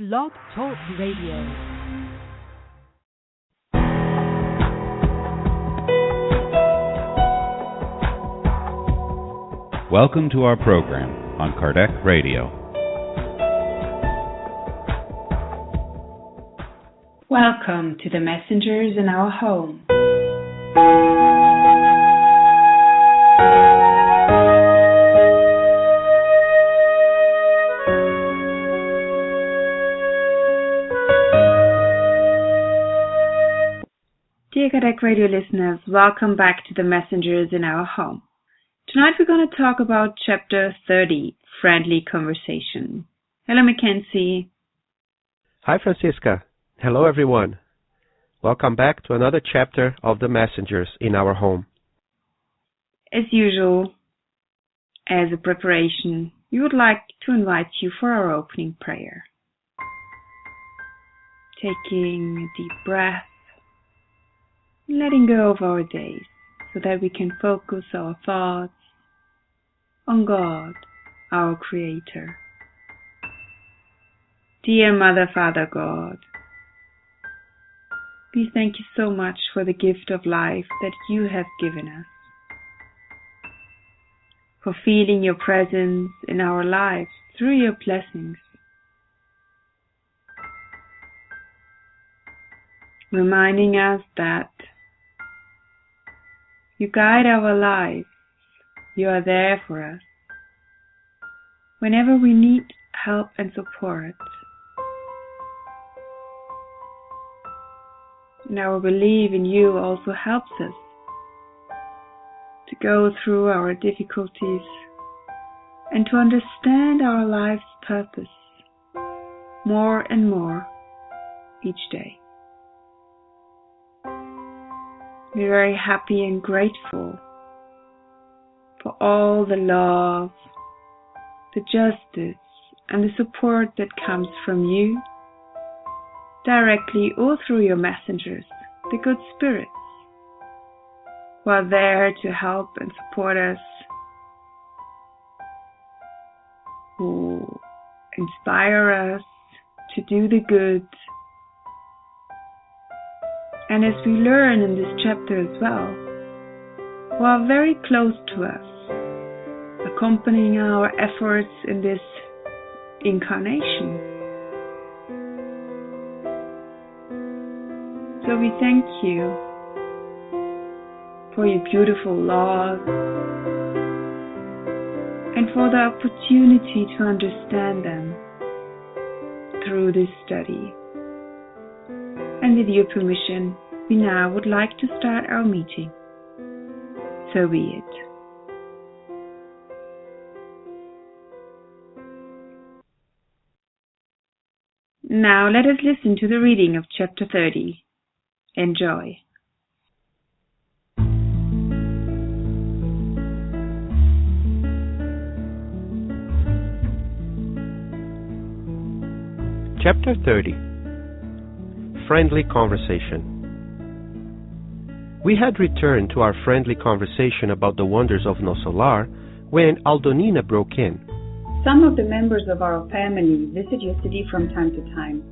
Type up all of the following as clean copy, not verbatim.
Blog Talk Radio. Welcome to our program on Kardec Radio. Welcome to the messengers in our home. Dear Kardec Radio listeners, welcome back to the messengers in our home. Tonight we're going to talk about Chapter 30, Friendly Conversation. Hello, Mackenzie. Hi, Francisca. Hello, everyone. Welcome back to another chapter of the messengers in our home. As usual, as a preparation, we would like to invite you for our opening prayer. Taking a deep breath, letting go of our days so that we can focus our thoughts on God, our Creator. Dear Mother, Father God, we thank you so much for the gift of life that you have given us, for feeling your presence in our lives through your blessings, reminding us that you guide our lives. You are there for us whenever we need help and support. And our belief in you also helps us to go through our difficulties and to understand our life's purpose more and more each day. We're very happy and grateful for all the love, the justice, and the support that comes from you, directly or through your messengers, the good spirits, who are there to help and support us, who inspire us to do the good. And as we learn in this chapter as well, who are very close to us, accompanying our efforts in this incarnation. So we thank you for your beautiful laws and for the opportunity to understand them through this study. And with your permission, we now would like to start our meeting. So be it. Now let us listen to the reading of Chapter 30. Enjoy. Chapter 30. Friendly Conversation. We had returned to our friendly conversation about the wonders of Nosolar when Aldonina broke in. Some of the members of our family visit your city from time to time.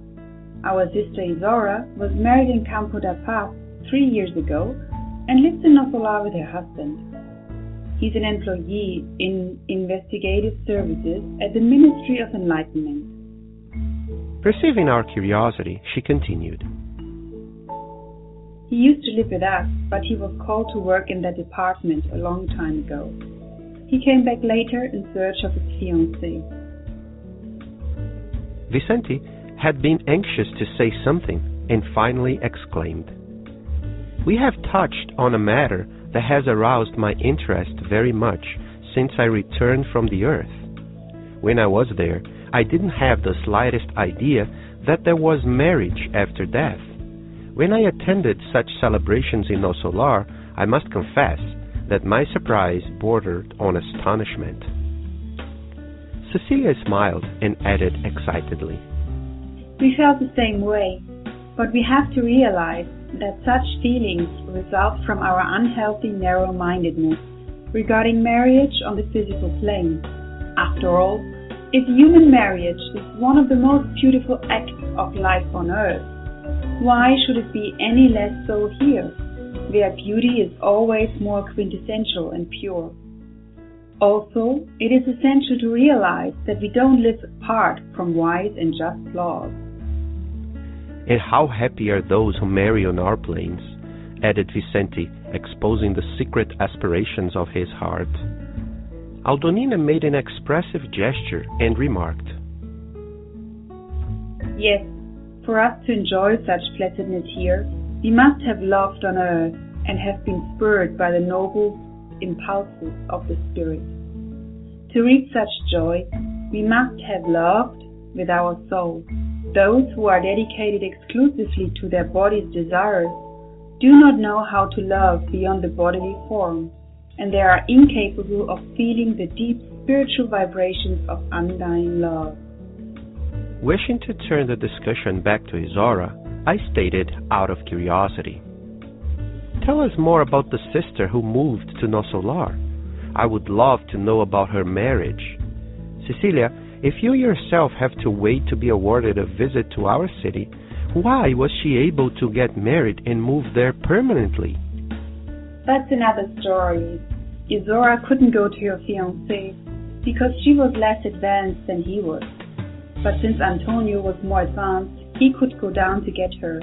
Our sister Isora was married in Campo da Paz 3 years ago and lives in Nosolar with her husband. He's an employee in investigative services at the Ministry of Enlightenment. Perceiving our curiosity, she continued. He used to live with us, but he was called to work in that department a long time ago. He came back later in search of his fiancée. Vicente had been anxious to say something and finally exclaimed, "We have touched on a matter that has aroused my interest very much since I returned from the earth. When I was there, I didn't have the slightest idea that there was marriage after death. When I attended such celebrations in Nosolar, I must confess that my surprise bordered on astonishment." Cecilia smiled and added excitedly, We felt the same way, but we have to realize that such feelings result from our unhealthy narrow-mindedness regarding marriage on the physical plane. After all, If human marriage is one of the most beautiful acts of life on earth, why should it be any less so here, where beauty is always more quintessential and pure? Also, it is essential to realize that we don't live apart from wise and just laws. And how happy are those who marry on our plains, added Vicente, exposing the secret aspirations of his heart. Aldonina made an expressive gesture and remarked, Yes, for us to enjoy such blessedness here, we must have loved on earth and have been spurred by the noble impulses of the spirit. To reach such joy, we must have loved with our soul. Those who are dedicated exclusively to their body's desires do not know how to love beyond the bodily form, and they are incapable of feeling the deep spiritual vibrations of undying love. Wishing to turn the discussion back to Isaura, I stated out of curiosity, Tell us more about the sister who moved to Nosolar. I would love to know about her marriage. Cecilia, if you yourself have to wait to be awarded a visit to our city, why was she able to get married and move there permanently? That's another story. Isaura couldn't go to her fiancé because she was less advanced than he was. But since Antonio was more advanced, he could go down to get her.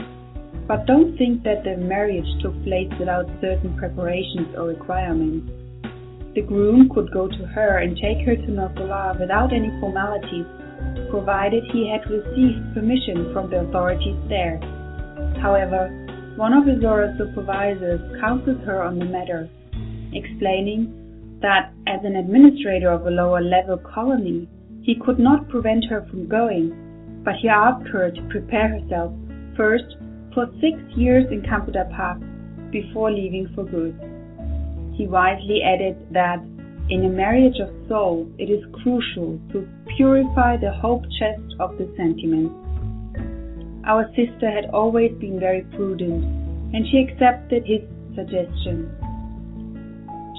But don't think that the marriage took place without certain preparations or requirements. The groom could go to her and take her to Nosolar without any formalities, provided he had received permission from the authorities there. However, one of Isaura's supervisors counseled her on the matter, explaining that as an administrator of a lower-level colony, he could not prevent her from going, but he asked her to prepare herself first for 6 years in Campo da Paz before leaving for good. He wisely added that in a marriage of souls it is crucial to purify the hope chest of the sentiments. Our sister had always been very prudent, and she accepted his suggestion.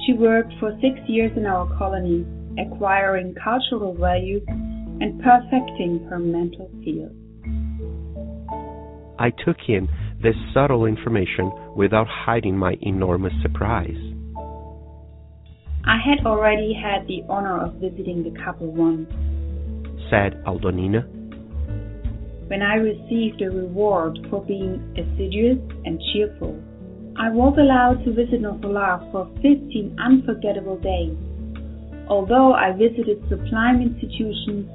She worked for 6 years in our colony, acquiring cultural values and perfecting her mental field. I took in this subtle information without hiding my enormous surprise. I had already had the honor of visiting the couple once, said Aldonina. When I received a reward for being assiduous and cheerful, I was allowed to visit Nosolar for 15 unforgettable days. Although I visited sublime institutions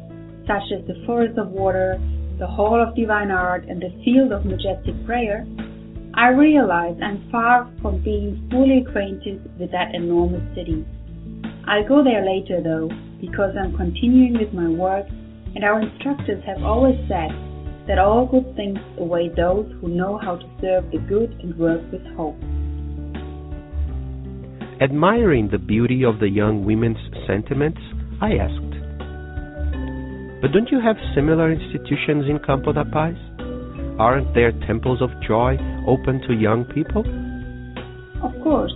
such as the Forest of Water, the Hall of Divine Art, and the Field of Majestic Prayer, I realized I'm far from being fully acquainted with that enormous city. I'll go there later though, because I'm continuing with my work, and our instructors have always said that all good things await those who know how to serve the good and work with hope. Admiring the beauty of the young women's sentiments, I asked, But don't you have similar institutions in Campo da Paz? Aren't there temples of joy open to young people? Of course,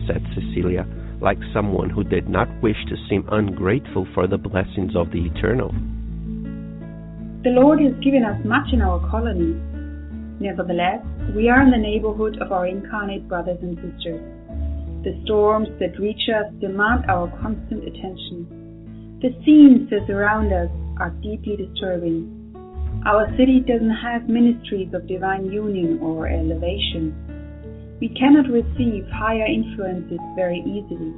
said Cecilia, like someone who did not wish to seem ungrateful for the blessings of the Eternal. The Lord has given us much in our colony. Nevertheless, we are in the neighborhood of our incarnate brothers and sisters. The storms that reach us demand our constant attention. The scenes that surround us are deeply disturbing. Our city doesn't have ministries of divine union or elevation. We cannot receive higher influences very easily.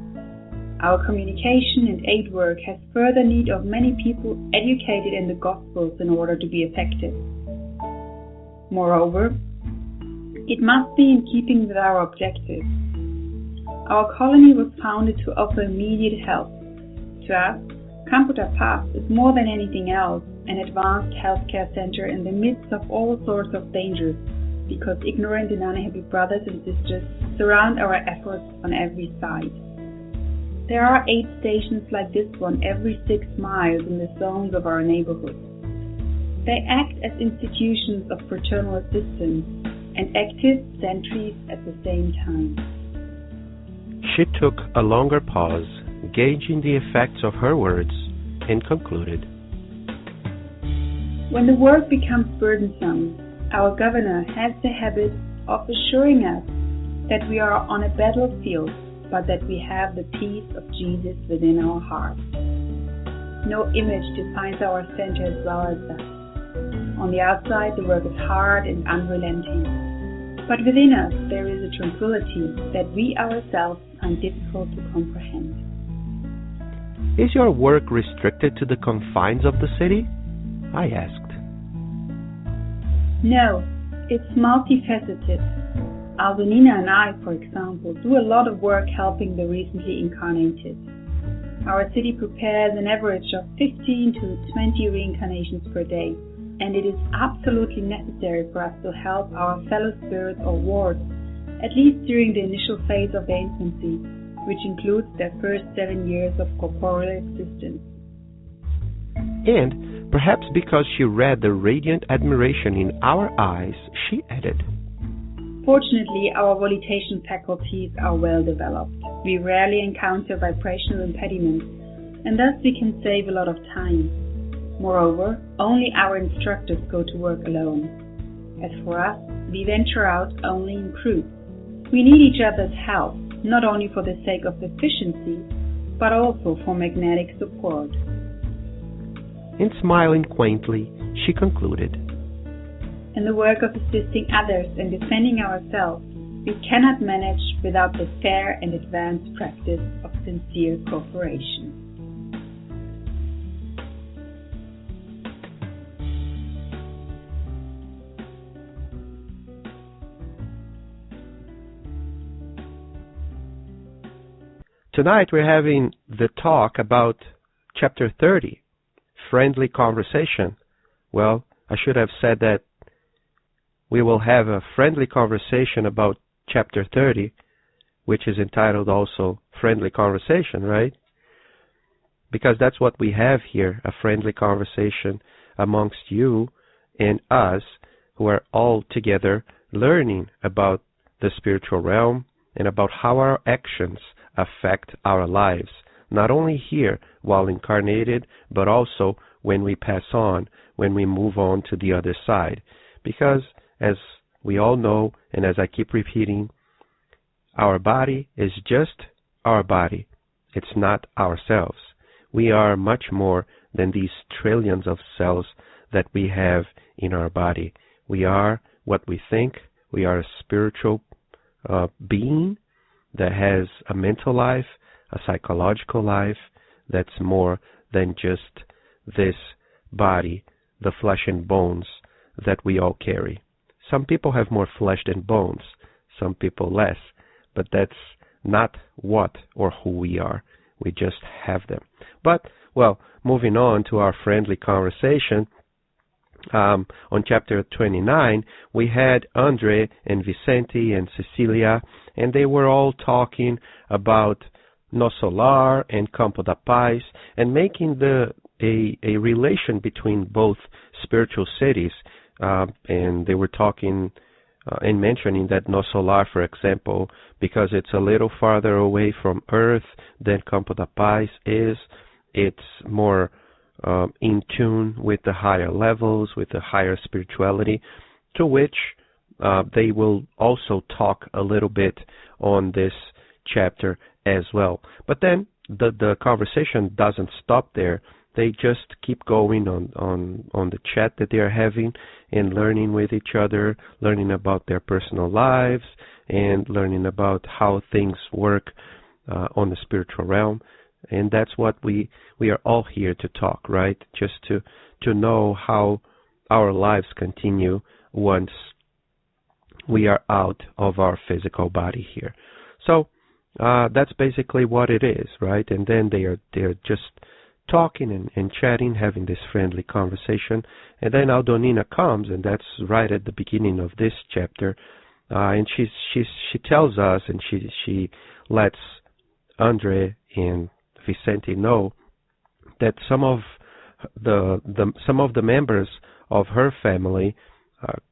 Our communication and aid work has further need of many people educated in the Gospels in order to be effective. Moreover, it must be in keeping with our objectives. Our colony was founded to offer immediate help. To us, Campo da Paz is more than anything else an advanced healthcare center in the midst of all sorts of dangers, because ignorant and unhappy brothers and sisters surround our efforts on every side. There are 8 stations like this one every 6 miles in the zones of our neighborhood. They act as institutions of fraternal assistance and active sentries at the same time. She took a longer pause, gauging the effects of her words, and concluded. When the work becomes burdensome, our governor has the habit of assuring us that we are on a battlefield, but that we have the peace of Jesus within our hearts. No image defines our center as well as that. On the outside, the work is hard and unrelenting, but within us there is a tranquility that we ourselves find difficult to comprehend. Is your work restricted to the confines of the city? I asked. No, it's multifaceted. Aldonina and I, for example, do a lot of work helping the recently incarnated. Our city prepares an average of 15 to 20 reincarnations per day, and it is absolutely necessary for us to help our fellow spirits or wards, at least during the initial phase of their infancy, which includes their first 7 years of corporeal existence. And perhaps because she read the radiant admiration in our eyes, she added, Fortunately, our volitation faculties are well developed. We rarely encounter vibrational impediments, and thus we can save a lot of time. Moreover, only our instructors go to work alone. As for us, we venture out only in groups. We need each other's help, not only for the sake of efficiency, but also for magnetic support. And smiling quaintly, she concluded, In the work of assisting others and defending ourselves, we cannot manage without the fair and advanced practice of sincere cooperation. Tonight we're having the talk about Chapter 30, Friendly Conversation. Well, I should have said that we will have a friendly conversation about Chapter 30, which is entitled also Friendly Conversation, right? Because that's what we have here, a friendly conversation amongst you and us who are all together learning about the spiritual realm and about how our actions affect our lives, not only here while incarnated, but also when we pass on, when we move on to the other side. Because, as we all know, and as I keep repeating, our body is just our body. It's not ourselves. We are much more than these trillions of cells that we have in our body. We are what we think. We are a spiritual being that has a mental life, a psychological life that's more than just this body, the flesh and bones that we all carry. Some people have more flesh than bones, some people less, but that's not what or who we are. We just have them. But, well, moving on to our friendly conversation, on Chapter 29, we had Andre and Vicente and Cecilia, and they were all talking about No Solar and Campo da Paz, and making a relation between both spiritual cities, and they were talking and mentioning that No Solar, for example, because it's a little farther away from Earth than Campo da Paz is, it's more in tune with the higher levels, with the higher spirituality, to which they will also talk a little bit on this chapter as well. But then the conversation doesn't stop there. They just keep going on the chat that they are having and learning with each other, learning about their personal lives and learning about how things work on the spiritual realm. And that's what we are all here to talk, right? Just to know how our lives continue once we are out of our physical body here. So that's basically what it is, right? And then they're just talking and chatting, having this friendly conversation. And then Aldonina comes, and that's right at the beginning of this chapter. And she tells us, and she lets Andre and Vicente know that some of the members of her family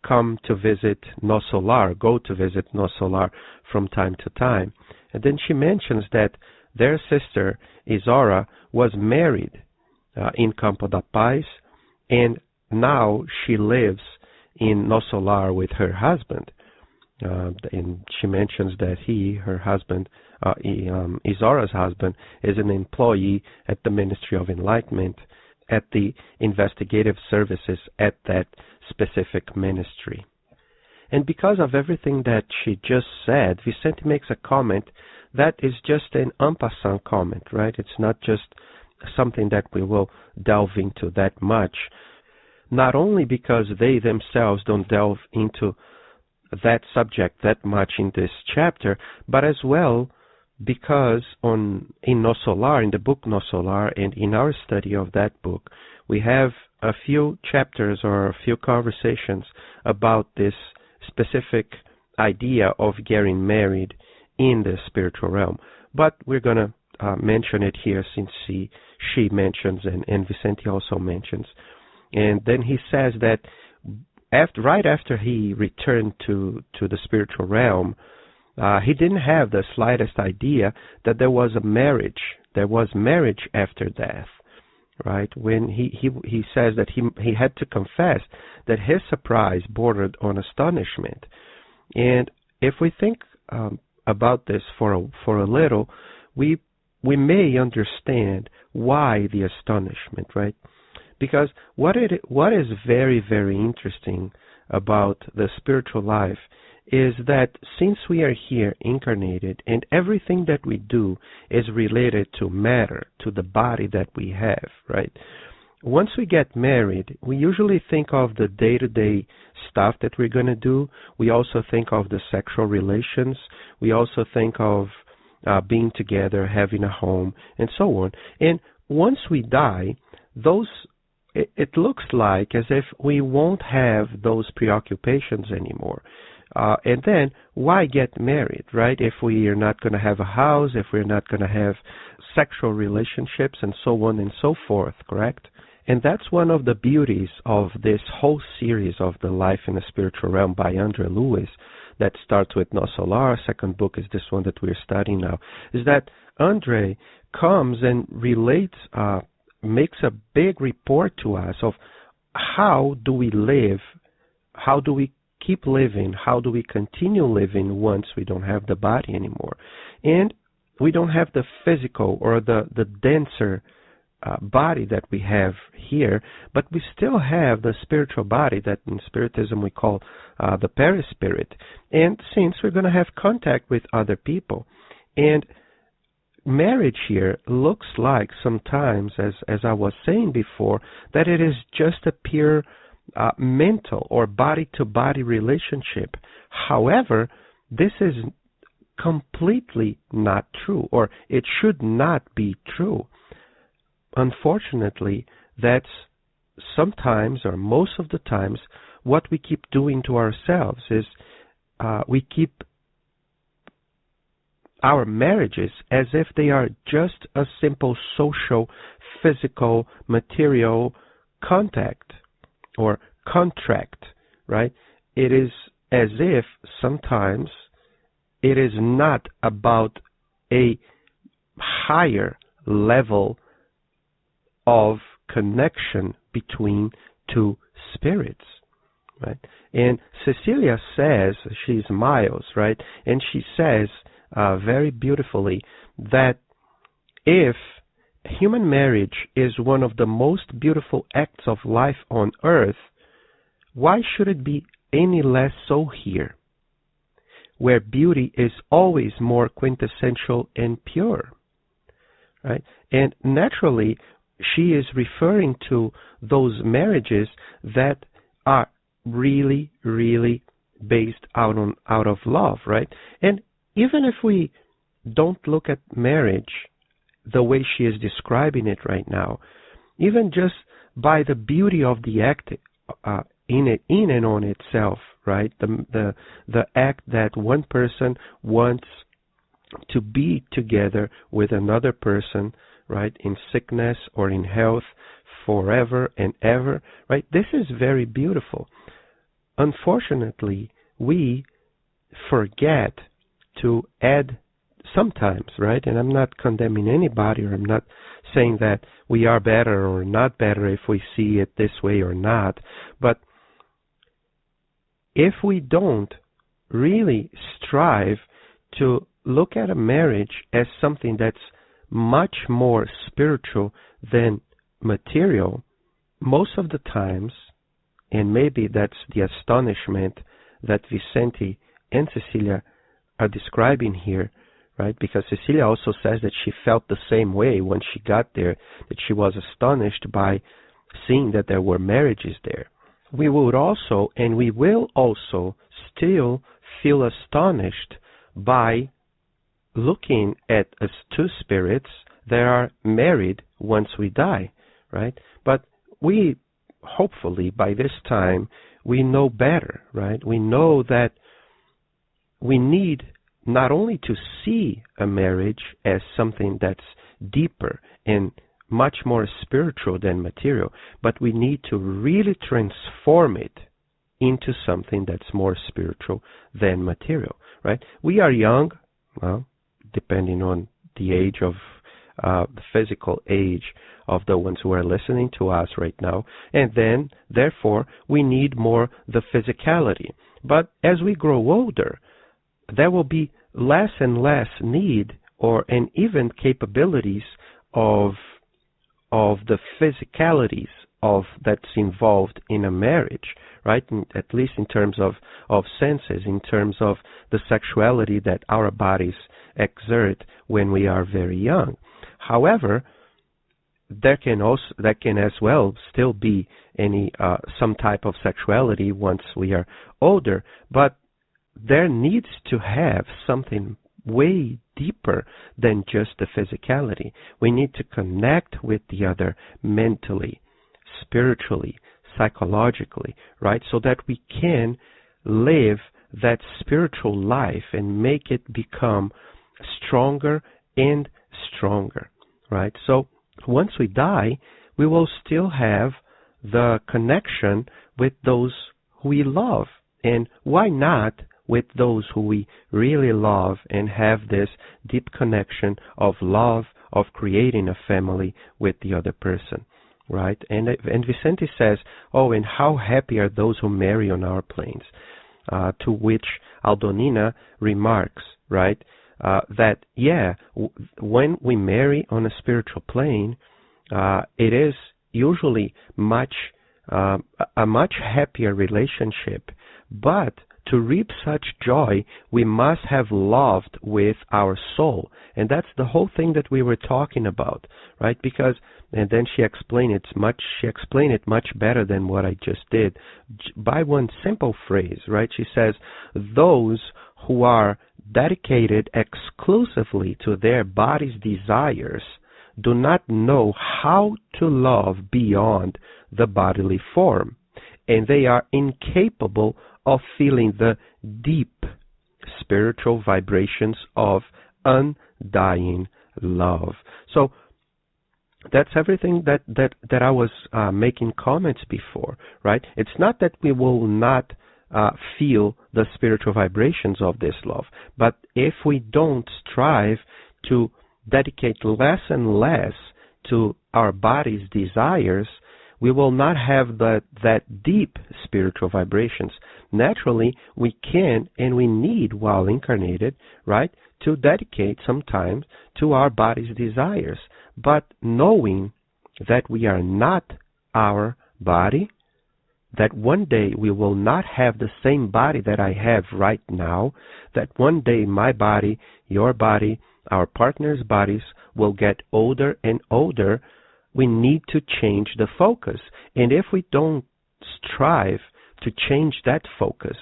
come to visit No Solar, go to visit No Solar from time to time. And then she mentions that their sister, Isaura, was married in Campo da Paz, and now she lives in No Solar with her husband. And she mentions that her husband, Isaura's husband, is an employee at the Ministry of Enlightenment, at the investigative services at that specific ministry. And because of everything that she just said, Vicente makes a comment that is just an en passant comment, right? It's not just something that we will delve into that much, not only because they themselves don't delve into that subject that much in this chapter, but as well because in No Solar, in the book No Solar, and in our study of that book, we have a few chapters or a few conversations about this specific idea of getting married in the spiritual realm. But we're going to mention it here since she mentions and Vicente also mentions. And then he says that right after he returned to the spiritual realm, he didn't have the slightest idea that there was a marriage. There was marriage after death, right? When he says that he had to confess that his surprise bordered on astonishment. And if we think about this for a little, we may understand why the astonishment, right? Because what is very, very interesting about the spiritual life is that since we are here incarnated and everything that we do is related to matter, to the body that we have, right? Once we get married, we usually think of the day-to-day stuff that we're going to do. We also think of the sexual relations. We also think of being together, having a home, and so on. And once we die, it looks like as if we won't have those preoccupations anymore. And then, why get married, right? If we are not going to have a house, if we're not going to have sexual relationships, and so on and so forth, correct? And that's one of the beauties of this whole series of The Life in the Spiritual Realm by Andre Lewis that starts with No Solar. Second book is this one that we're studying now, is that Andre comes and relates, makes a big report to us of how do we live, how do we keep living, how do we continue living once we don't have the body anymore. And we don't have the physical or the denser body that we have here, but we still have the spiritual body that in Spiritism we call the perispirit. And since we're going to have contact with other people, and marriage here looks like sometimes, as I was saying before, that it is just a pure mental or body-to-body relationship. However, this is completely not true, or it should not be true. Unfortunately, that's sometimes, or most of the times, what we keep doing to ourselves is we keep our marriages as if they are just a simple social, physical, material contact or contract, right? It is as if sometimes it is not about a higher level of connection between two spirits, right? And Cecilia says, she smiles, right? And she says very beautifully that if human marriage is one of the most beautiful acts of life on earth, why should it be any less so here, where beauty is always more quintessential and pure, right? And naturally, she is referring to those marriages that are really, really based out of love, right? And even if we don't look at marriage the way she is describing it right now, even just by the beauty of the act in and on itself, right? The act that one person wants to be together with another person, right, in sickness or in health, forever and ever, right? This is very beautiful. Unfortunately, we forget to add sometimes, right? And I'm not condemning anybody, or I'm not saying that we are better or not better if we see it this way or not. But if we don't really strive to look at a marriage as something that's much more spiritual than material, most of the times, and maybe that's the astonishment that Vicente and Cecilia are describing here, right? Because Cecilia also says that she felt the same way when she got there, that she was astonished by seeing that there were marriages there. We would also, and we will also, still feel astonished by looking at as two spirits that are married once we die, right? But we, hopefully, by this time, we know better, right? We know that we need not only to see a marriage as something that's deeper and much more spiritual than material, but we need to really transform it into something that's more spiritual than material, right? We are young, well, depending on the age of the physical age of the ones who are listening to us right now, and then, therefore, we need more the physicality. But as we grow older, there will be less and less need and even capabilities of the physicalities that's involved in a marriage, right? At least in terms of senses, in terms of the sexuality that our bodies exert when we are very young. However, there can as well still be some type of sexuality once we are older, but there needs to have something way deeper than just the physicality. We need to connect with the other mentally, spiritually, psychologically, right? So that we can live that spiritual life and make it become stronger and stronger, right? So once we die, we will still have the connection with those who we love. And why not with those who we really love and have this deep connection of love, of creating a family with the other person, right? And Vicente says, oh, and how happy are those who marry on our planes? To which Aldonina remarks, right, that, when we marry on a spiritual plane, it is usually a much happier relationship, but to reap such joy, we must have loved with our soul. And that's the whole thing that we were talking about, right? Because, and then she explained it much better than what I just did, by one simple phrase, right? She says, those who are dedicated exclusively to their body's desires do not know how to love beyond the bodily form, and they are incapable of feeling the deep spiritual vibrations of undying love. So that's everything that I was making comments before, right? It's not that we will not feel the spiritual vibrations of this love, but if we don't strive to dedicate less and less to our body's desires, we will not have that deep spiritual vibrations. Naturally, we can and we need, while incarnated, right, to dedicate some time to our body's desires. But knowing that we are not our body, that one day we will not have the same body that I have right now, that one day my body, your body, our partner's bodies will get older and older, we need to change the focus. And if we don't strive to change that focus,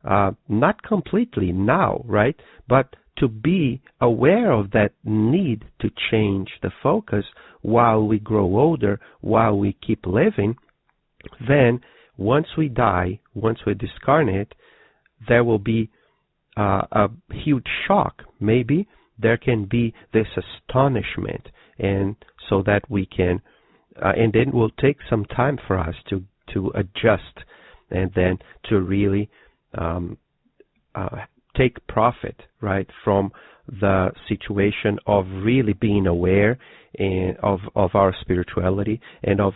not completely now, right, but to be aware of that need to change the focus while we grow older, while we keep living, then once we die, once we discarnate, there will be a huge shock. Maybe there can be this astonishment, and so that we can, and then it will take some time for us to adjust, and then to really take profit, right, from the situation of really being aware of our spirituality and of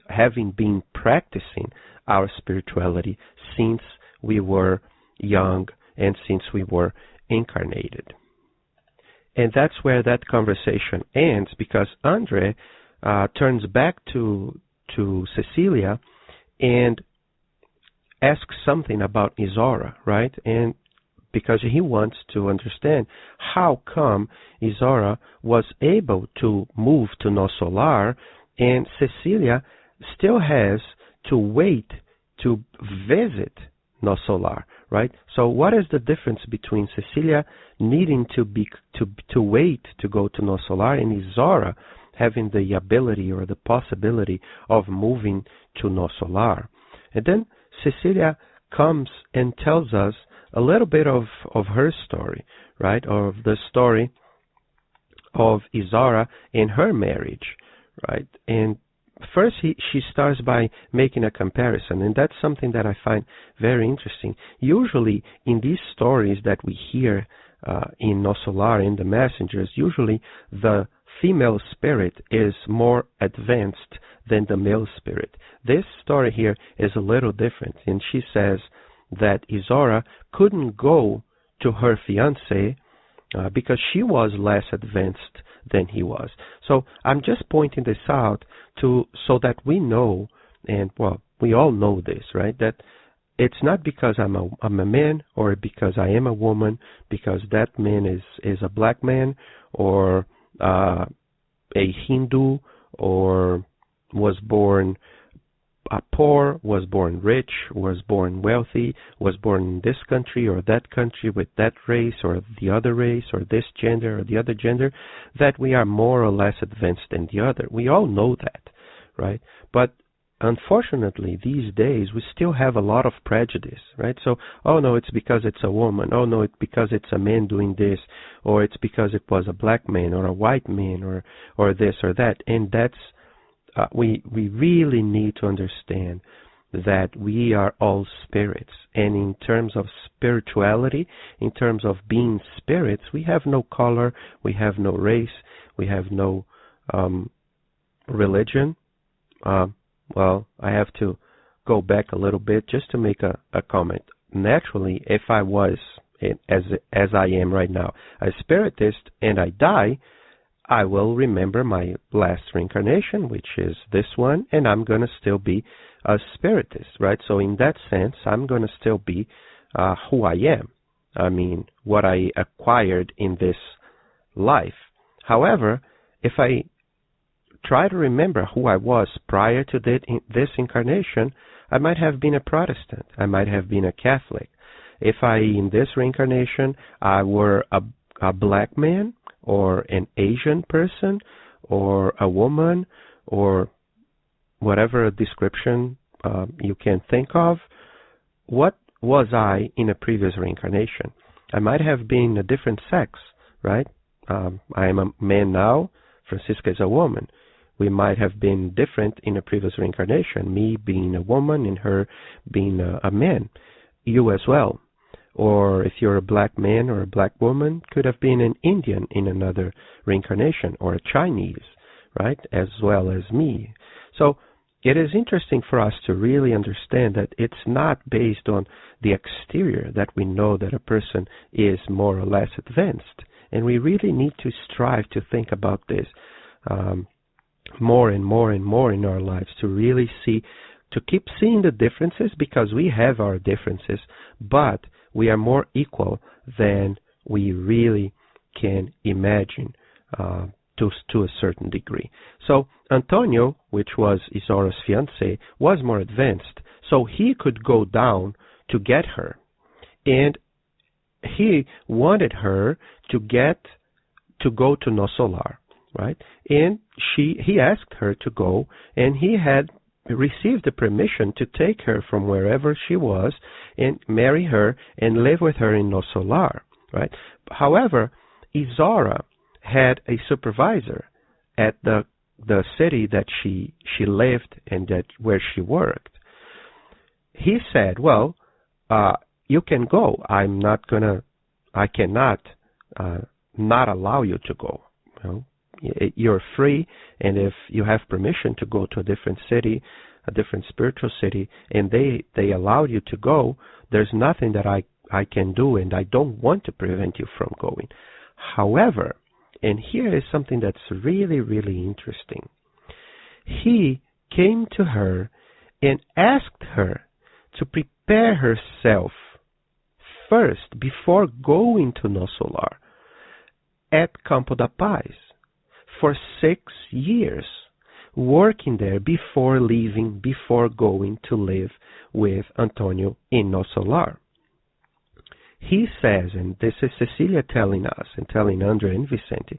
having been practicing our spirituality since we were young and since we were incarnated. And that's where that conversation ends, because Andre turns back to Cecilia and asks something about Isaura, right? And because he wants to understand how come Isaura was able to move to No Solar and Cecilia still has to wait to visit No Solar, right? So what is the difference between Cecilia needing to wait to go to No Solar and Isaura having the ability or the possibility of moving to No Solar? And then Cecilia comes and tells us a little bit of her story, right? Of the story of Isaura and her marriage, right? And first she starts by making a comparison, and that's something that I find very interesting. Usually in these stories that we hear in No Solar, in the messengers, usually the female spirit is more advanced than the male spirit. This story here is a little different, and she says that Isaura couldn't go to her fiancé because she was less advanced than he was. So I'm just pointing this out so that we know, and well, we all know this, right? That it's not because I'm a man or because I am a woman, because that man is a black man or a Hindu or was born poor, was born rich, was born wealthy, was born in this country or that country with that race or the other race or this gender or the other gender, that we are more or less advanced than the other. We all know that, right? But unfortunately, these days, we still have a lot of prejudice, right? So, oh no, it's because it's a woman. Oh no, it's because it's a man doing this, or it's because it was a black man or a white man or this or that. And that's we really need to understand that we are all spirits, and in terms of spirituality, in terms of being spirits, we have no color, we have no race, we have no religion. Well, I have to go back a little bit just to make a comment. Naturally, if I was, as I am right now, a spiritist and I die, I will remember my last reincarnation, which is this one, and I'm going to still be a spiritist, right? So in that sense, I'm going to still be who I am. I mean, what I acquired in this life. However, if I try to remember who I was prior to this incarnation, I might have been a Protestant. I might have been a Catholic. If in this reincarnation, I were a black man, or an Asian person, or a woman, or whatever description you can think of, what was I in a previous reincarnation? I might have been a different sex, right? I am a man now, Francisca is a woman. We might have been different in a previous reincarnation, me being a woman and her being a man. You as well. Or if you're a black man or a black woman, could have been an Indian in another reincarnation, or a Chinese, right, as well as me. So it is interesting for us to really understand that it's not based on the exterior that we know that a person is more or less advanced. And we really need to strive to think about this more and more and more in our lives, to really to keep seeing the differences, because we have our differences, but we are more equal than we really can imagine to a certain degree. So Antonio, which was Isaura's fiancé, was more advanced, so he could go down to get her, and he wanted her to go to No Solar, right? And he asked her to go, and he had received the permission to take her from wherever she was and marry her and live with her in No Solar, right? However, Isaura had a supervisor at the city that she lived and where she worked. He said, well, you can go. I cannot not allow you to go. You know? You're free, and if you have permission to go to a different city, a different spiritual city, and they allow you to go, there's nothing that I can do, and I don't want to prevent you from going. However, and here is something that's really, really interesting. He came to her and asked her to prepare herself first before going to Nosso Lar at Campo da Paz for 6 years, working there before leaving, before going to live with Antonio in Nosso Lar. He says, and this is Cecilia telling us and telling Andre and Vicente,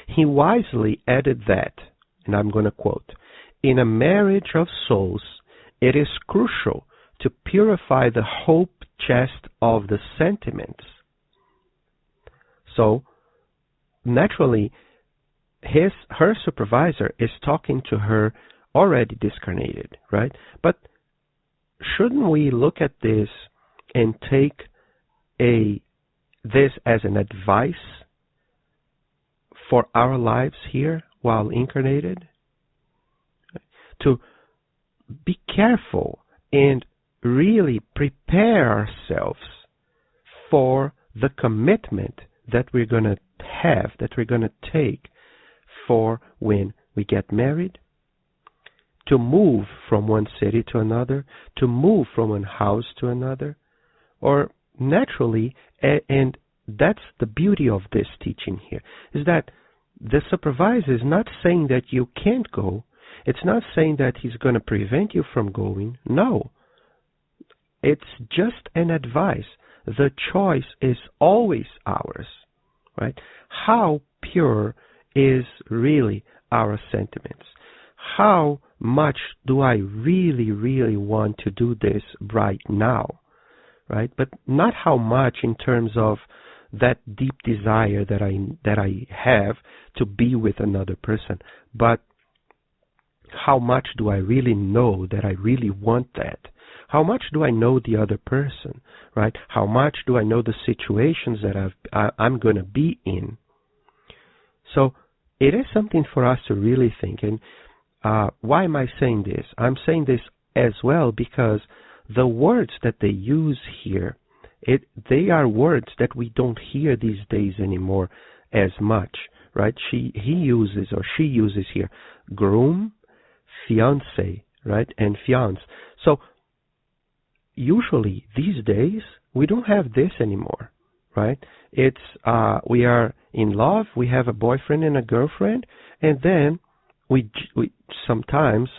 he wisely added that, and I'm going to quote, "In a marriage of souls, it is crucial to purify the hope chest of the sentiments." So, naturally, her supervisor is talking to her already discarnated, right? But shouldn't we look at this and take this as an advice for our lives here while incarnated? To be careful and really prepare ourselves for the commitment that we're going to have, that we're going to take for when we get married, to move from one city to another, to move from one house to another, or naturally, and that's the beauty of this teaching here, is that the supervisor is not saying that you can't go. It's not saying that he's going to prevent you from going. No. It's just an advice. The choice is always ours, right? How pure is really our sentiments? How much do I really, really want to do this right now, right? But not how much in terms of that deep desire that I have to be with another person, but how much do I really know that I really want that? How much do I know the other person, right? How much do I know the situations that I'm going to be in? So it is something for us to really think. And why am I saying this? I'm saying this as well because the words that they use here, they are words that we don't hear these days anymore as much, right? He uses or she uses here groom, fiancé, right, and fiance. So usually these days we don't have this anymore, right? It's we are in love, we have a boyfriend and a girlfriend, and then we sometimes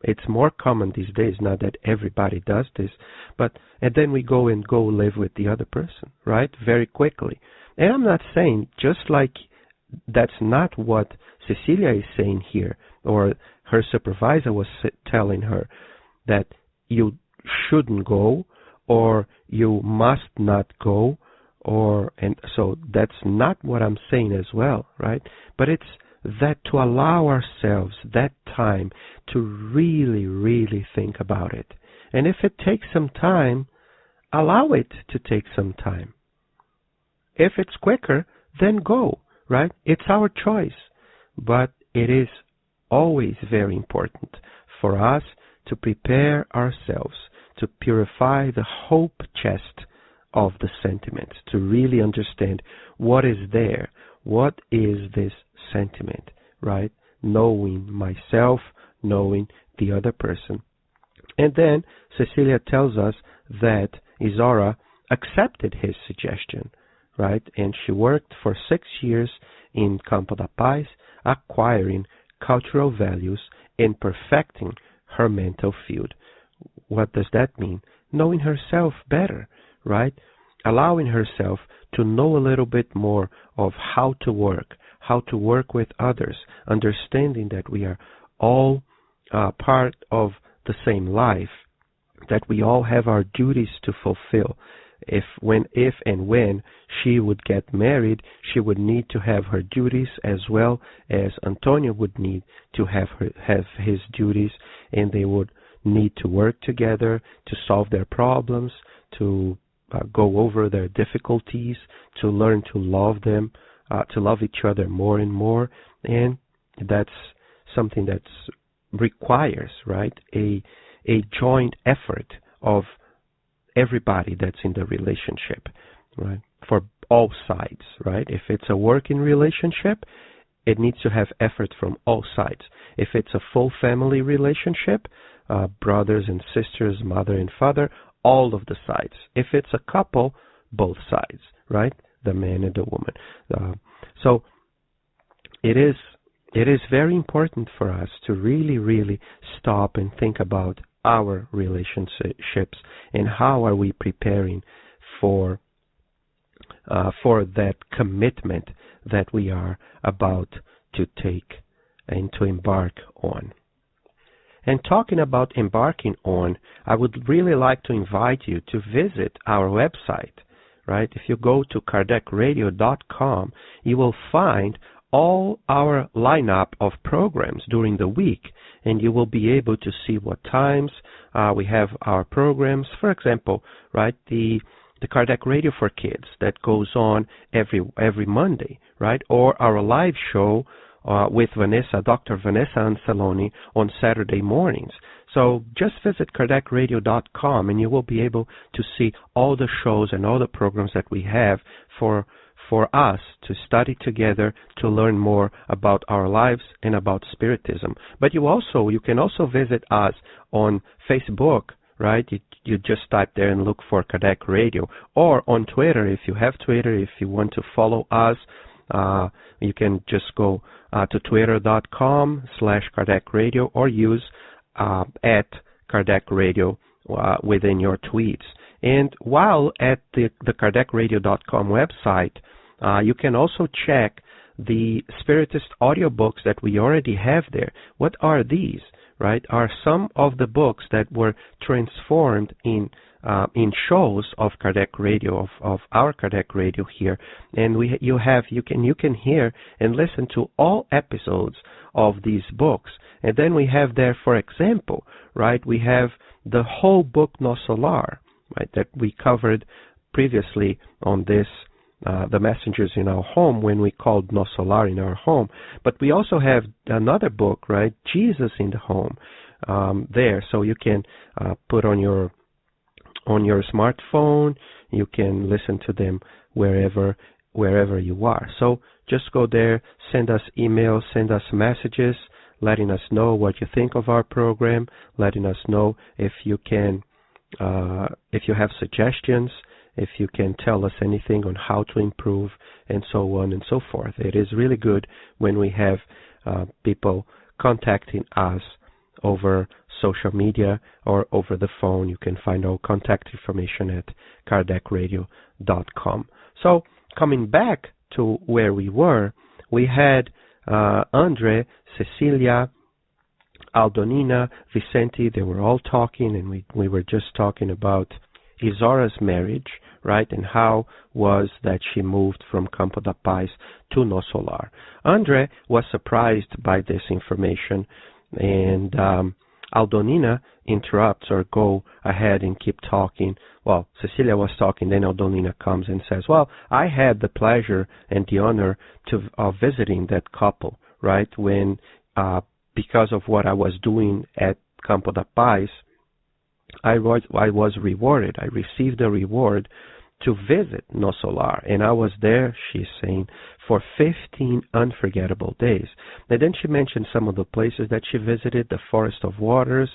it's more common these days, not that everybody does this, and then we go live with the other person, right? Very quickly. And I'm not saying, just like that's not what Cecilia is saying here, or her supervisor was telling her that you shouldn't go or you must not go, and so that's not what I'm saying as well, right? But it's that to allow ourselves that time to really, really think about it. And if it takes some time, allow it to take some time. If it's quicker, then go, right? It's our choice. But it is always very important for us to prepare ourselves, to purify the hope chest of the sentiments, to really understand what is there, what is this sentiment, right? Knowing myself, knowing the other person. And then Cecilia tells us that Isaura accepted his suggestion, right? And she worked for 6 years in Campo da Paz, acquiring cultural values and perfecting her mental field. What does that mean? Knowing herself better, right? Allowing herself to know a little bit more of how to work with others, understanding that we are all part of the same life, that we all have our duties to fulfill. If and when she would get married, she would need to have her duties as well as Antonio would need to have his duties, and they would need to work together to solve their problems, to go over their difficulties, to learn to love them, to love each other more and more. And that's something that requires, right, a joint effort of everybody that's in the relationship, right, for all sides, right? If it's a working relationship, it needs to have effort from all sides. If it's a full family relationship, brothers and sisters, mother and father, all of the sides. If it's a couple, both sides, right? The man and the woman. So it is very important for us to really, really stop and think about our relationships and how are we preparing for that commitment that we are about to take and to embark on. And talking about embarking on, I would really like to invite you to visit our website, right? If you go to KardecRadio.com, you will find all our lineup of programs during the week, and you will be able to see what times we have our programs. For example, right, the Kardec Radio for Kids that goes on every Monday, right? Or our live show with Dr. Vanessa Anceloni on Saturday mornings. So just visit KardecRadio.com and you will be able to see all the shows and all the programs that we have for us to study together, to learn more about our lives and about Spiritism. But you can also visit us on Facebook, right? You just type there and look for Kardec Radio, or on Twitter if you have Twitter. If you want to follow us, you can just go to twitter.com/Kardec Radio or use at Kardec Radio within your tweets. And while at the KardecRadio.com website, you can also check the Spiritist audiobooks that we already have there. What are these? Right? Are some of the books that were transformed in shows of Kardec Radio, of our Kardec Radio here, and you can hear and listen to all episodes of these books. And then we have there, for example, right, we have the whole book No Solar, right, that we covered previously on this, the Messengers in Our Home, when we called No Solar in Our Home. But we also have another book, right, Jesus in the Home, there. So you can put on your smartphone, you can listen to them wherever you are. So just go there, send us emails, send us messages, letting us know what you think of our program, letting us know if you have suggestions, if you can tell us anything on how to improve, and so on and so forth. It is really good when we have people contacting us over social media or over the phone. You can find our contact information at KardecRadio.com. So coming back to where we were, we had Andre, Cecilia, Aldonina, Vicente. They were all talking, and we were just talking about Isaura's marriage, right, and how was that she moved from Campo da Paz to No Solar. Andre was surprised by this information, and Aldonina interrupts or go ahead and keep talking. Well, Cecilia was talking, then Aldonina comes and says, well, I had the pleasure and the honor of visiting that couple, right, when because of what I was doing at Campo da Paz, I was rewarded. I received a reward to visit No Solar, and I was there, she's saying, for 15 unforgettable days. And then she mentioned some of the places that she visited: the Forest of Waters,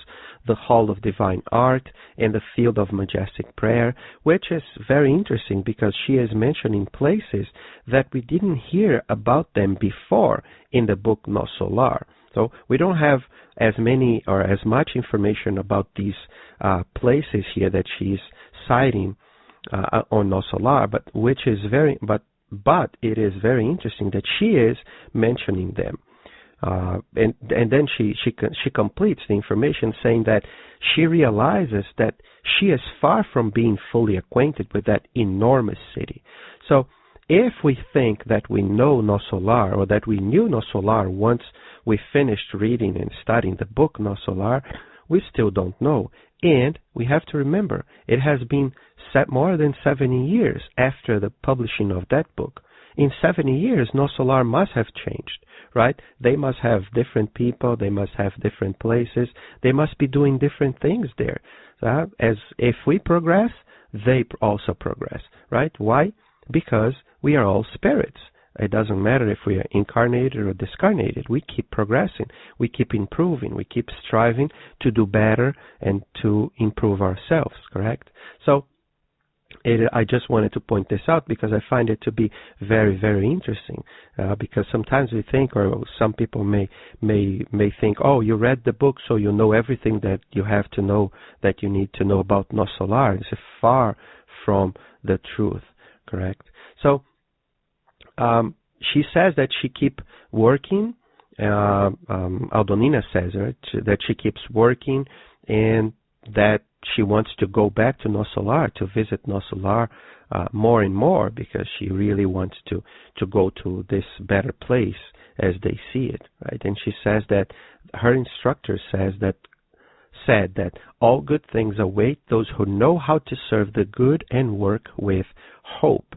the Hall of Divine Art, and the Field of Majestic Prayer, which is very interesting because she is mentioning places that we didn't hear about them before in the book No Solar. So we don't have as many or as much information about these places here that she's citing on No Solar, but it is very interesting that she is mentioning them. And then she completes the information saying that she realizes that she is far from being fully acquainted with that enormous city. So if we think that we know No Solar, or that we knew No Solar once we finished reading and studying the book No Solar, we still don't know. And we have to remember, it has been more than 70 years after the publishing of that book. In 70 years, No Solar must have changed, right? They must have different people, they must have different places, they must be doing different things there. As if we progress, they also progress, right? Why? Because we are all spirits. It doesn't matter if we are incarnated or discarnated. We keep progressing. We keep improving. We keep striving to do better and to improve ourselves, correct? So I just wanted to point this out because I find it to be very, very interesting. Because sometimes we think, or some people may think, oh, you read the book, so you know everything that you have to know, that you need to know about No Solar. It's far from the truth, correct? So she says that she keep working. Aldonina says, right, that she keeps working and that she wants to go back to No Solar, to visit No Solar more and more, because she really wants to go to this better place as they see it, right? And she says that her instructor said that all good things await those who know how to serve the good and work with hope.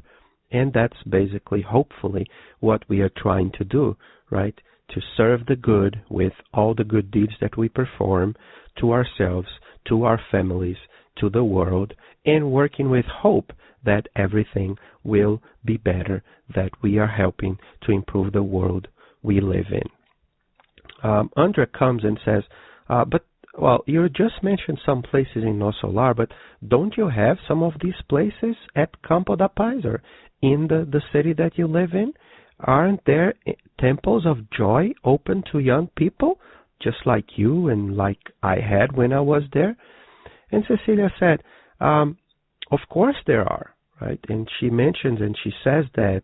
And that's basically, hopefully, what we are trying to do, right? To serve the good with all the good deeds that we perform to ourselves, to our families, to the world, and working with hope that everything will be better, that we are helping to improve the world we live in. Andrea comes and says, well, you just mentioned some places in No Solar, but don't you have some of these places at Campo da Paz or in the city that you live in? Aren't there temples of joy open to young people, just like you and like I had when I was there? And Cecilia said, of course there are, right? And she mentions and she says that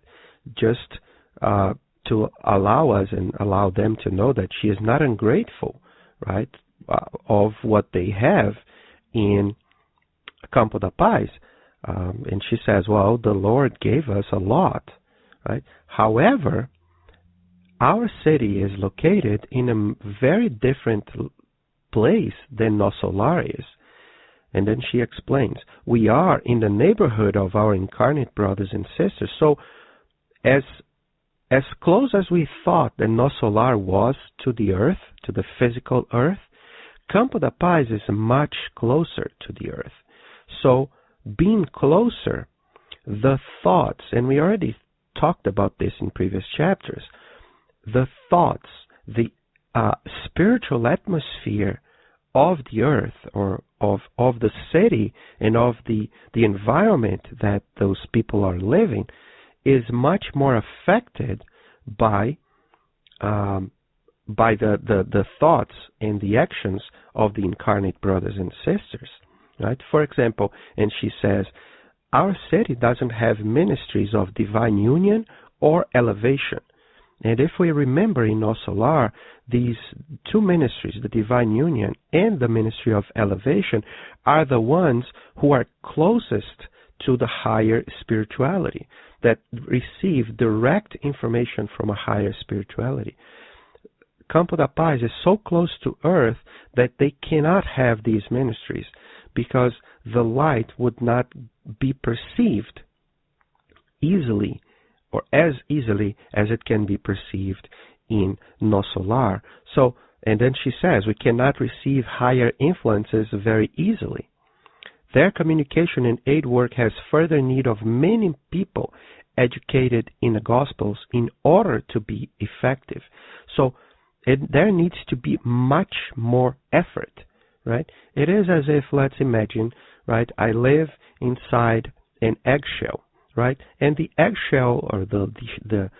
just to allow us and allow them to know that she is not ungrateful, right, of what they have in Campo da Paz. And she says, well, the Lord gave us a lot, right? However, our city is located in a very different place than No Solar is. And then she explains, we are in the neighborhood of our incarnate brothers and sisters. So as close as we thought that No Solar was to the earth, to the physical earth, Campo da Paz is much closer to the earth. So being closer, the thoughts, and we already talked about this in previous chapters, the thoughts, the spiritual atmosphere of the earth or of the city and of the environment that those people are living is much more affected by the thoughts and the actions of the incarnate brothers and sisters, right? For example, and she says, our city doesn't have ministries of divine union or elevation. And if we remember in No Solar, these two ministries, the divine union and the ministry of elevation, are the ones who are closest to the higher spirituality, that receive direct information from a higher spirituality. Campo da Paz is so close to earth that they cannot have these ministries because the light would not be perceived easily or as easily as it can be perceived in No Solar. So, and then she says, we cannot receive higher influences very easily. Their communication and aid work has further need of many people educated in the Gospels in order to be effective. So, there needs to be much more effort, right? It is as if, let's imagine, right, I live inside an eggshell, right? And the eggshell or the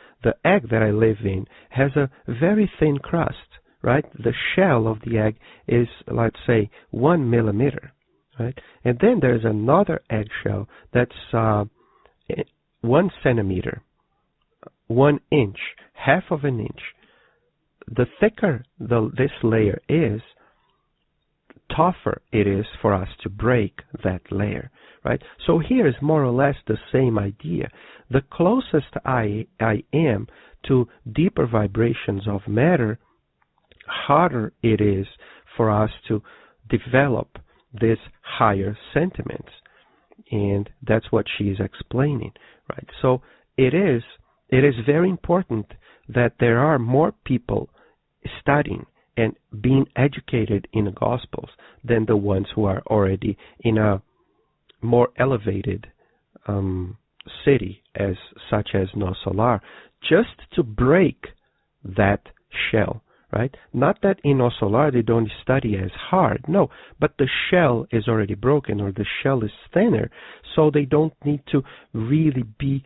egg that I live in has a very thin crust, right? The shell of the egg is, let's say, 1 millimeter, right? And then there's another eggshell that's 1 centimeter, 1 inch, half of an inch. The thicker this layer is, tougher it is for us to break that layer, right? So here is more or less the same idea. The closest I am to deeper vibrations of matter, harder it is for us to develop these higher sentiments. And that's what she is explaining, right? So it is very important that there are more people studying and being educated in the Gospels than the ones who are already in a more elevated city such as No Solar, just to break that shell, right? Not that in No Solar they don't study as hard, no, but the shell is already broken, or the shell is thinner, so they don't need to really be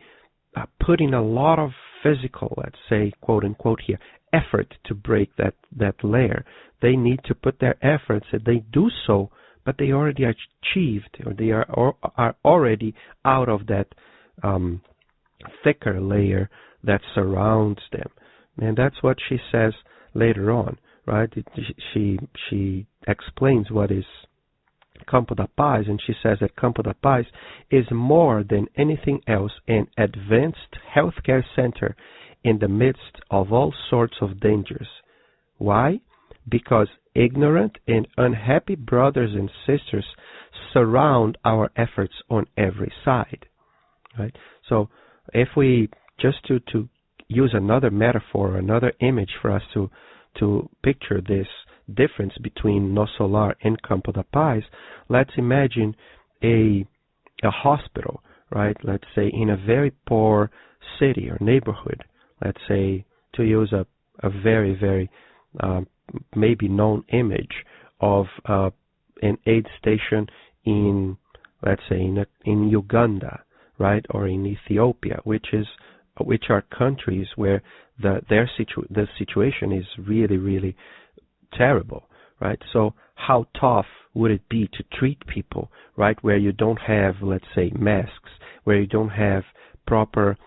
putting a lot of physical, let's say, quote unquote here, effort to break that layer. They need to put their efforts, and they do so, but they already achieved, or they are already out of that thicker layer that surrounds them. And that's what she says later on, right? She explains what is Campo da Paz, and she says that Campo da Paz is more than anything else an advanced healthcare center in the midst of all sorts of dangers. Why? Because ignorant and unhappy brothers and sisters surround our efforts on every side. Right? So if we, just to use another metaphor, another image for us to picture this difference between No Solar and Campo da Paz, let's imagine a hospital, right? Let's say in a very poor city or neighborhood. Let's say, to use a very, very maybe known image of an aid station in, let's say, in Uganda, right, or in Ethiopia, which are countries where the situation is really, really terrible, right? So how tough would it be to treat people, right, where you don't have, let's say, masks, where you don't have proper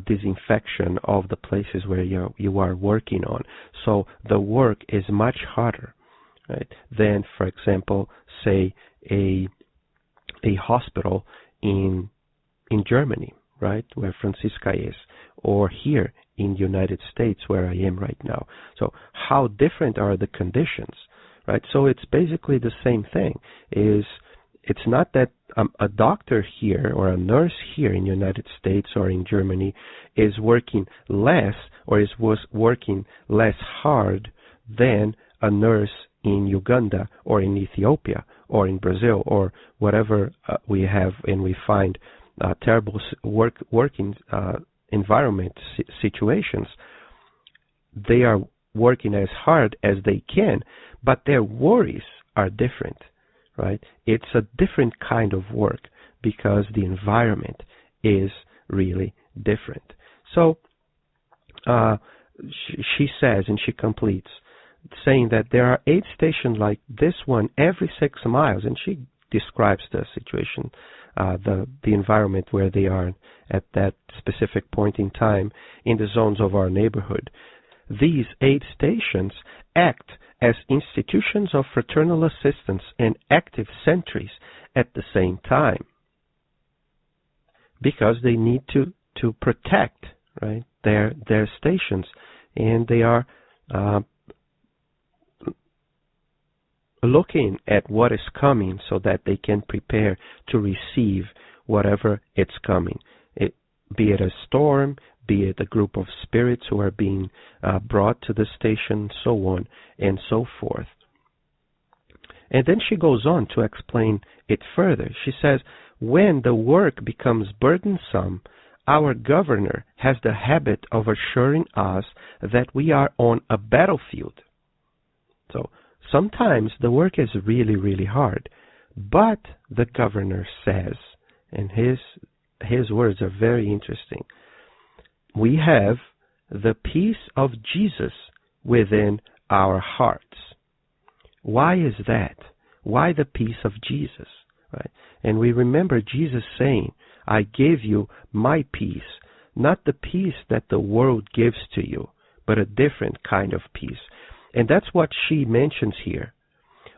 disinfection of the places where you are working on. So the work is much harder, right, than, for example, say a hospital in Germany, right, where Francisca is, or here in the United States where I am right now. So how different are the conditions, right? So it's basically the same thing. It's not that a doctor here or a nurse here in the United States or in Germany is working less or was working less hard than a nurse in Uganda or in Ethiopia or in Brazil or whatever we have, and we find terrible working environment situations. They are working as hard as they can, but their worries are different, right? It's a different kind of work because the environment is really different. So she says, and she completes, saying that there are aid stations like this one every 6 miles, and she describes the situation, the environment where they are at that specific point in time in the zones of our neighborhood. These aid stations act as institutions of fraternal assistance and active sentries at the same time, because they need to protect, right, their stations, and they are looking at what is coming so that they can prepare to receive whatever it's coming, be it a storm, be it a group of spirits who are being brought to the station, so on and so forth. And then she goes on to explain it further. She says, when the work becomes burdensome, our governor has the habit of assuring us that we are on a battlefield. So sometimes the work is really, really hard, but the governor says, and his words are very interesting, we have the peace of Jesus within our hearts. Why is that? Why the peace of Jesus? Right? And we remember Jesus saying, I give you my peace, not the peace that the world gives to you, but a different kind of peace. And that's what she mentions here.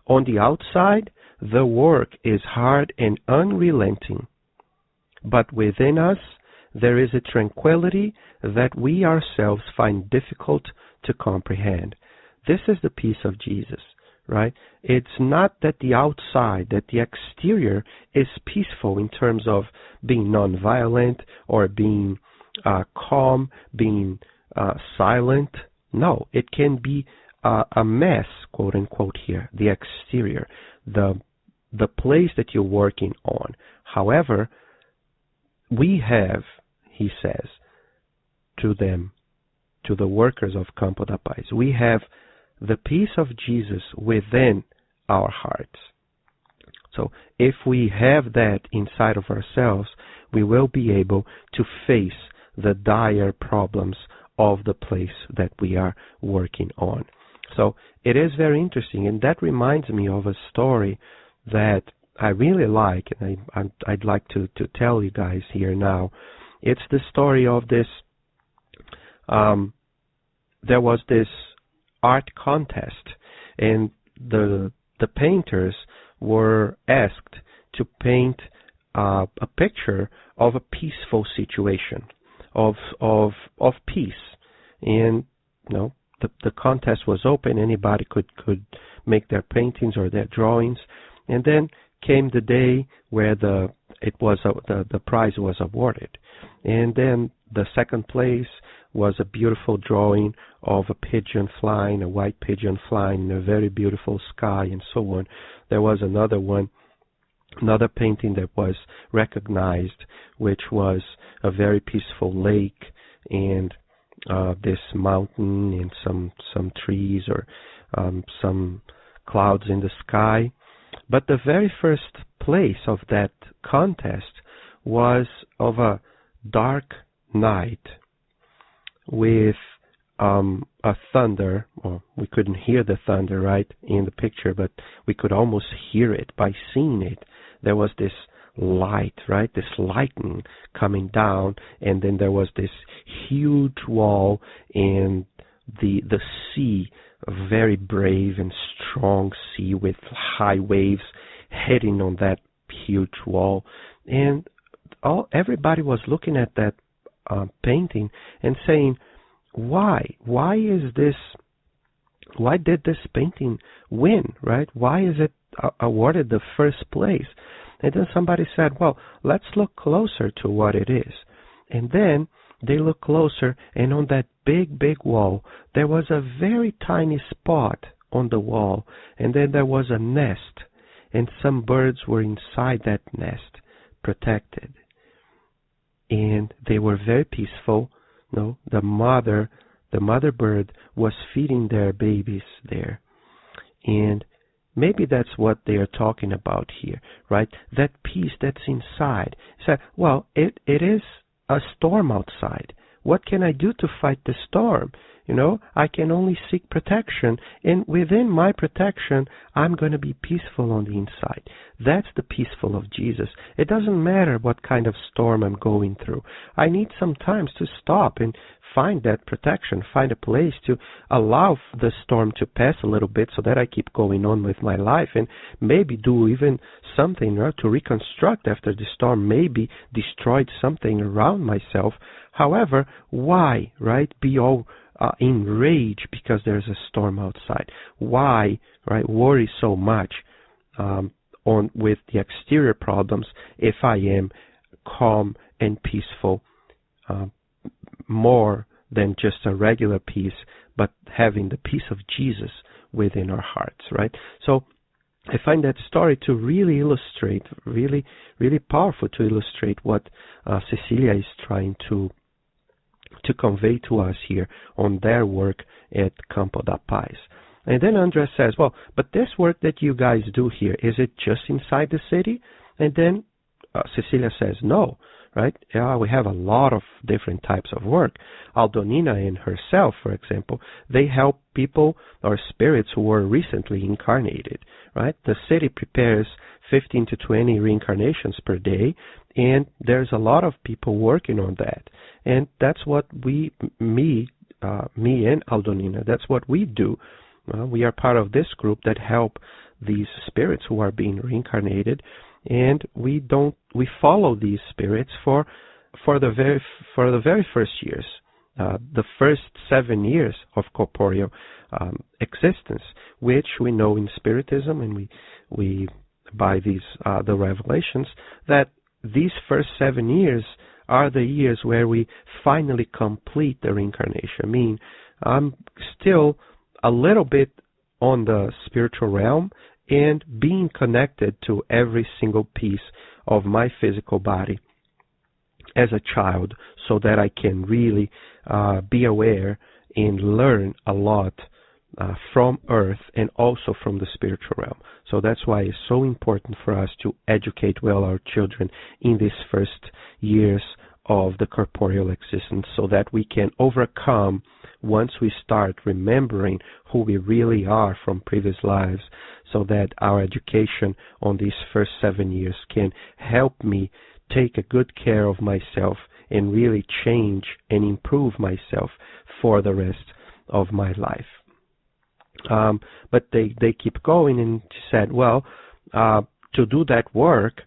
On the outside, the work is hard and unrelenting, but within us, there is a tranquility that we ourselves find difficult to comprehend. This is the peace of Jesus, right? It's not that the outside, that the exterior is peaceful in terms of being nonviolent or being calm, being silent. No, it can be a mess, quote unquote here, the exterior, the place that you're working on. However, we have, he says, to them, to the workers of Campo da Paz, we have the peace of Jesus within our hearts. So if we have that inside of ourselves, we will be able to face the dire problems of the place that we are working on. So it is very interesting, and that reminds me of a story that I really like, and I'd like to tell you guys here now. It's the story of this, there was this art contest, and the painters were asked to paint a picture of a peaceful situation, of peace. And the contest was open; anybody could make their paintings or their drawings. And then came the day where the prize was awarded, and then the second place was a beautiful drawing of a pigeon flying, a white pigeon flying in a very beautiful sky, and so on. There was another one, another painting that was recognized, which was a very peaceful lake and this mountain and some trees or some clouds in the sky. But the very first place of that contest was of a dark night with a thunder. Well, we couldn't hear the thunder right in the picture, but we could almost hear it by seeing it. There was this light, right? This lightning coming down, and then there was this huge wall and the sea, a very brave and strong sea with high waves heading on that huge wall. And everybody was looking at that painting and saying, why is this, why did this painting win, right? Why is it awarded the first place? And then somebody said, well, let's look closer to what it is. And then they looked closer, and on that big wall, there was a very tiny spot on the wall, and then there was a nest, and some birds were inside that nest, protected. And they were very peaceful. The mother bird was feeding their babies there. And maybe that's what they are talking about here, right? That peace that's inside. So, well, it is a storm outside. What can I do to fight the storm? I can only seek protection, and within my protection, I'm going to be peaceful on the inside. That's the peaceful of Jesus. It doesn't matter what kind of storm I'm going through. I need some time to stop and find that protection, find a place to allow the storm to pass a little bit so that I keep going on with my life, and maybe do even something to reconstruct after the storm, maybe destroyed something around myself. However, why, right, be all enraged because there's a storm outside? Why, right, worry so much with the exterior problems if I am calm and peaceful, more than just a regular peace, but having the peace of Jesus within our hearts, right? So I find that story to really illustrate, really powerful to illustrate what Cecilia is trying to convey to us here on their work at Campo da Paz. And then Andres says, well, but this work that you guys do here, is it just inside the city? And then Cecilia says, no, right? Yeah, we have a lot of different types of work. Aldonina and herself, for example, they help people or spirits who were recently incarnated, right? The city prepares 15 to 20 reincarnations per day, and there's a lot of people working on that. And that's what me and Aldonina, that's what we do. We are part of this group that help these spirits who are being reincarnated, and we follow these spirits for the very first years the first 7 years of corporeal existence, which we know in Spiritism, and we by these the revelations, that these first 7 years are the years where we finally complete the reincarnation. I mean, I'm still a little bit on the spiritual realm and being connected to every single piece of my physical body as a child, so that I can really be aware and learn a lot from earth and also from the spiritual realm. So that's why it's so important for us to educate well our children in these first years of the corporeal existence, so that we can overcome once we start remembering who we really are from previous lives, so that our education on these first 7 years can help me take a good care of myself and really change and improve myself for the rest of my life. But they keep going, and she said, well, to do that work,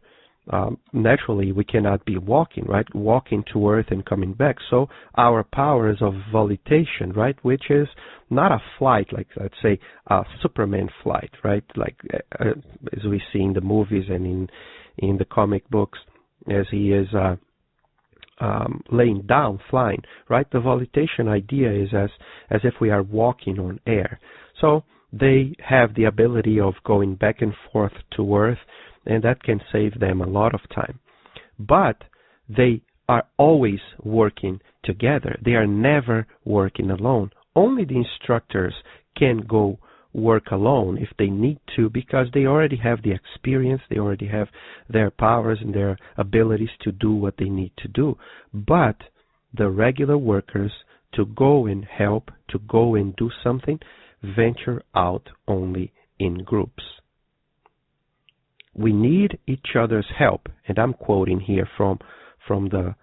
naturally we cannot be walking, right? Walking to earth and coming back. So our powers of volitation, right? Which is not a flight, like let's say a Superman flight, right? Like as we see in the movies and in the comic books, as he is laying down, flying, right? The volitation idea is as if we are walking on air. So they have the ability of going back and forth to earth, and that can save them a lot of time. But they are always working together. They are never working alone. Only the instructors can go work alone if they need to, because they already have the experience, they already have their powers and their abilities to do what they need to do. But the regular workers, to go and help, to go and do something, venture out only in groups. We need each other's help, and I'm quoting here from the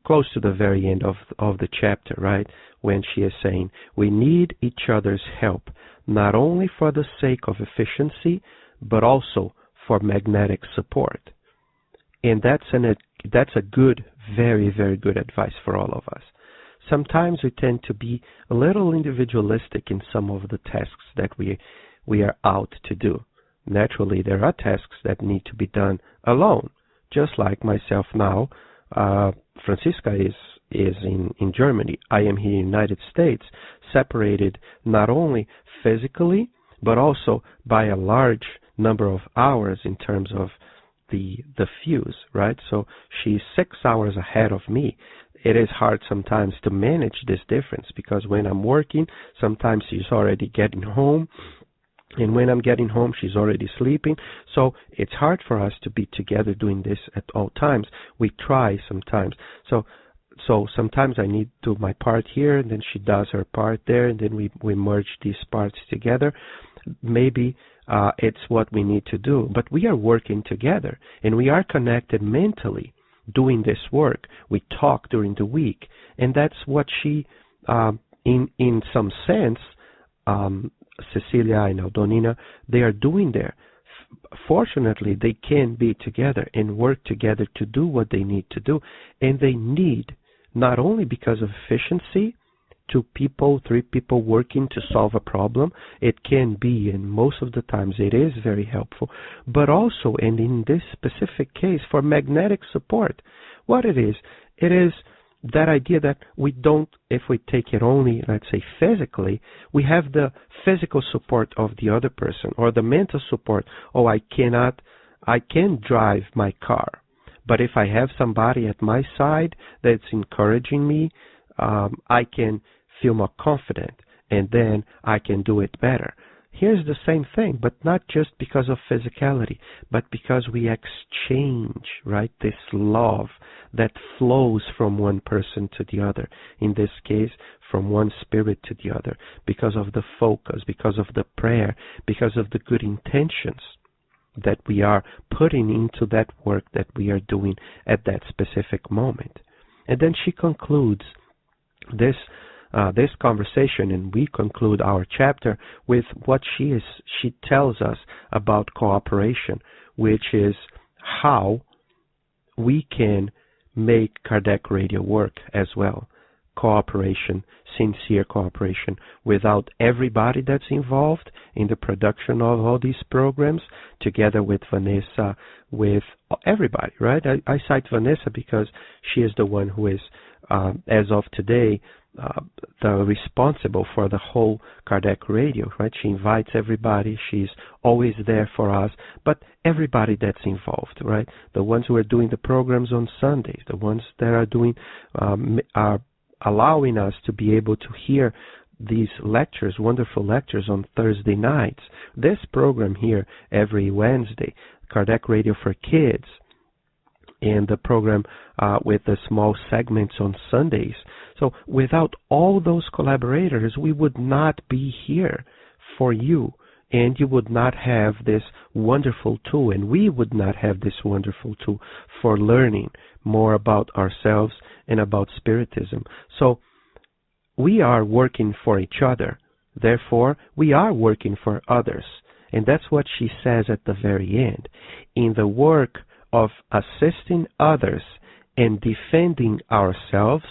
close to the very end of the chapter, right, when she is saying, we need each other's help, not only for the sake of efficiency, but also for magnetic support. And that's a good, very, very good advice for all of us. Sometimes we tend to be a little individualistic in some of the tasks that we are out to do. Naturally, there are tasks that need to be done alone, just like myself now. Francisca is in Germany. I am here in the United States, separated not only physically, but also by a large number of hours in terms of the fuse, right? So she's 6 hours ahead of me. It is hard sometimes to manage this difference, because when I'm working, sometimes she's already getting home, and when I'm getting home, she's already sleeping. So it's hard for us to be together doing this at all times. We try sometimes. So sometimes I need to do my part here, and then she does her part there, and then we merge these parts together. Maybe it's what we need to do. But we are working together, and we are connected mentally doing this work. We talk during the week, and that's what she, in some sense, Cecilia and Aldonina, they are doing there. Fortunately, they can be together and work together to do what they need to do. And they need, not only because of efficiency, 2 people, 3 people working to solve a problem. It can be, and most of the times it is very helpful, but also, and in this specific case, for magnetic support. What it is that idea that we don't, if we take it only, let's say physically, we have the physical support of the other person, or the mental support. Oh, I can drive my car, but if I have somebody at my side that's encouraging me, I can feel more confident, and then I can do it better. Here's the same thing, but not just because of physicality, but because we exchange, right, this love that flows from one person to the other, in this case, from one spirit to the other, because of the focus, because of the prayer, because of the good intentions that we are putting into that work that we are doing at that specific moment. And then she concludes this conversation, and we conclude our chapter with what she tells us about cooperation, which is how we can make Kardec Radio work as well. cooperation, sincere cooperation, without everybody that's involved in the production of all these programs, together with Vanessa, with everybody, right? I cite Vanessa because she is the one who is, as of today, the responsible for the whole Kardec Radio, right? She invites everybody. She's always there for us. But everybody that's involved, right? The ones who are doing the programs on Sundays, the ones that are doing, are allowing us to be able to hear these lectures, wonderful lectures on Thursday nights. This program here every Wednesday, Kardec Radio for Kids, and the program with the small segments on Sundays. So without all those collaborators, we would not be here for you, and you would not have this wonderful tool, and we would not have this wonderful tool for learning more about ourselves and about Spiritism. So we are working for each other. Therefore, we are working for others. And that's what she says at the very end. In the work of assisting others and defending ourselves,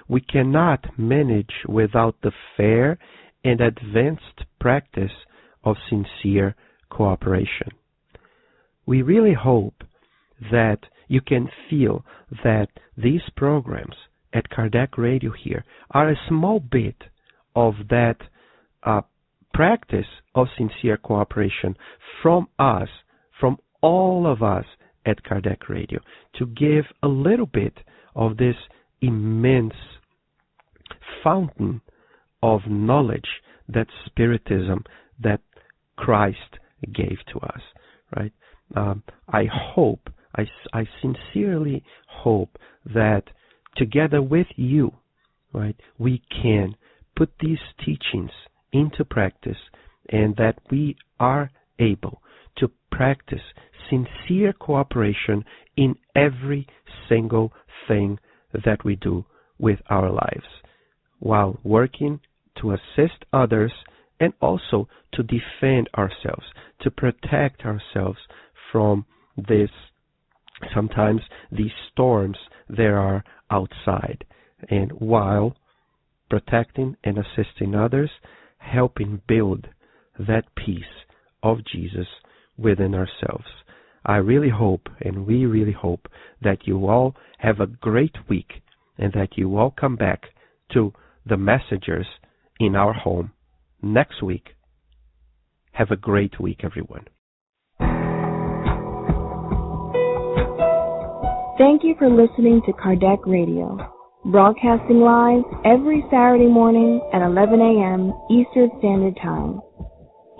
we cannot manage without the fair and advanced practice of sincere cooperation. We really hope that you can feel that these programs at Kardec Radio here are a small bit of that practice of sincere cooperation from us, from all of us at Kardec Radio, to give a little bit of this immense fountain of knowledge, that Spiritism that Christ gave to us, right? I hope, I sincerely hope that together with you, right, we can put these teachings into practice, and that we are able to practice sincere cooperation in every single thing that we do with our lives, while working to assist others and also to defend ourselves, to protect ourselves from this, sometimes these storms there are outside, and while protecting and assisting others, helping build that peace of Jesus within ourselves. I really hope, and we really hope, that you all have a great week, and that you all come back to the messengers in our home next week. Have a great week, everyone. Thank you for listening to Kardec Radio, broadcasting live every Saturday morning at 11 a.m. Eastern Standard Time.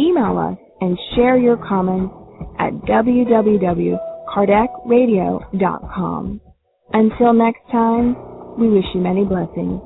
Email us and share your comments at www.kardecradio.com. Until next time, we wish you many blessings.